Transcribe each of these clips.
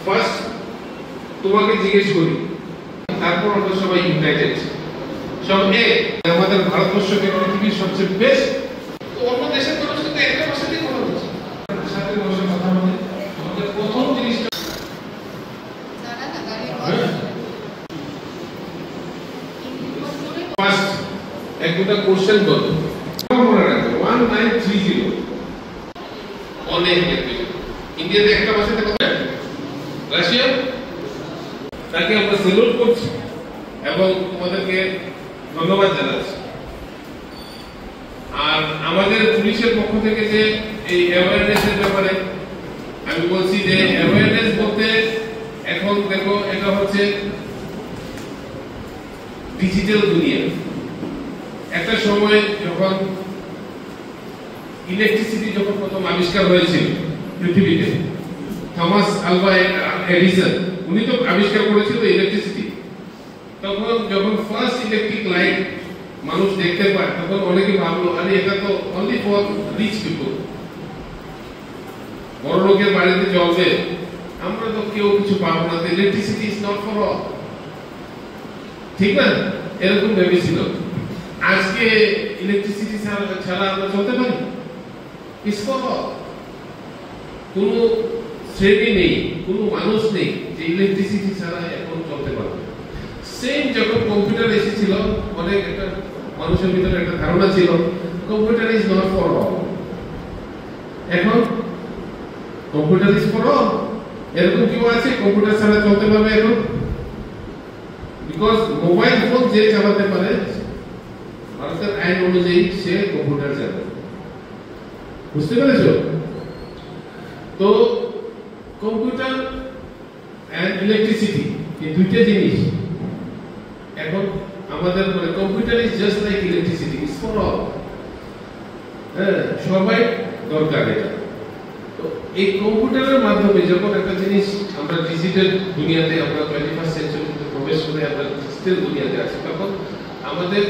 First তোমাকে জিজ্ঞেস করি, তারপর আমরা সবাই ইউনাইটেড, সব এক। আমাদের ভারতবর্ষকে পৃথিবীর সবচেয়ে বেস্ট, তো অন্য দেশের মানুষ কিন্তু একটা ভাষাতেই কথা বলছে, সাথে ভাষা কথা বলে। আমাদের প্রথম জিনিসটা ফার্স্ট একটা কোশ্চেন করো, মনে রাখো 1930 অনেক ল্যাঙ্গুয়েজ। ইন্ডিয়াতে একটা ভাষাতে কথা, রাশিয়া, তাকে আমরা স্যালুট করছি এবং তোমাদেরকে ধন্যবাদ জানাচ্ছি। আর আমাদের পুলিশের পক্ষ থেকে যে এই অ্যাওয়ারনেসের ব্যাপারে আমি বলছি যে অ্যাওয়ারনেস বলতে এখন দেখো এটা হচ্ছে ডিজিটাল দুনিয়া। একটা সময় যখন ইলেকট্রিসিটি যখন প্রথম আবিষ্কার হয়েছিল পৃথিবীতে, থমাস আলভা এডিসন উনি তো আবিষ্কার করেছিল ইলেকট্রিসিটি। তখন যখন ফার্স্ট ইলেকট্রিক লাইট মানুষ দেখতে পায়, তখন অনেকে ভাবলো আরে এটা তো অনলি ফর রিচ পিপল, বড় লোকের বাড়িতে জ্বলবে, আমরা তো কেউ কিছু পাবো না, electricity is not for all, ঠিক না? এরকম ভেবেছিল। আজকে ইলেকট্রিসিটি ছাড়া আমরা চলতে পারি? Is for all. কোন শ্রেণী নেই, কোন মানুষ নেই যে ইলেকট্রিসিটি ছাড়া এখন চলতে পারবে। সেম যখন কম্পিউটার এসেছিল, অনেক একটা মানুষের ভিতরে একটা ধারণা ছিল computer is not for all. এখন কম্পিউটার ইজ ফর অল। এরকম কেউ আছে কম্পিউটার ছাড়া চলতে পারবে এখন? বিকজ মোবাইল ফোন যে চালাতে পারে ভারতের আইন অনুযায়ী সে কম্পিউটার চালাবে। বুঝতে পেরেছো? তো কম্পিউটার এন্ড ইলেকট্রিসিটি এই দুইটা জিনিস এখন আমাদের মানে computer is just like electricity, is for all. সবাই দরকার এটা। তো এই কম্পিউটারের মাধ্যমে যখন একটা জিনিস আমরা ডিজিটাল দুনিয়াতে, আমরা 21st সেঞ্চুরিতে প্রবেশ করে আমরা ডিজিটাল দুনিয়াতে আছি, তখন আমাদের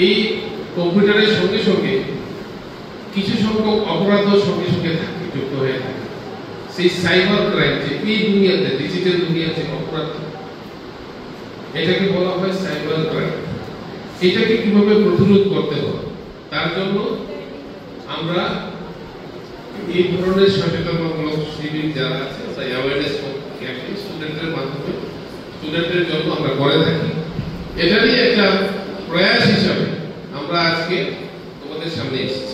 এই কম্পিউটারের সঙ্গে সঙ্গে কিছু সংখ্যক অপরাধও সঙ্গে সঙ্গে থাকে, যুক্ত হয়ে থাকে। সেই সাইবার ক্রাইম যে এই দুনিয়াতে, ডিজিটাল দুনিয়াতে অপরাধ, এটাকে বলা হয় সাইবার ক্রাইম। এটাকে কিভাবে প্রতিরোধ করতে হবে, তার জন্য আমরা এই ধরনের সচেতনতামূলক শিবির যারা আছে, তাই অ্যাওয়ারনেস ক্যাম্পেইন স্টুডেন্টদের মাধ্যমে, স্টুডেন্টদের জন্য আমরা করে থাকি। এটারই একটা প্রয়াস হিসাবে আমরা আজকে তোমাদের সামনে এসেছি।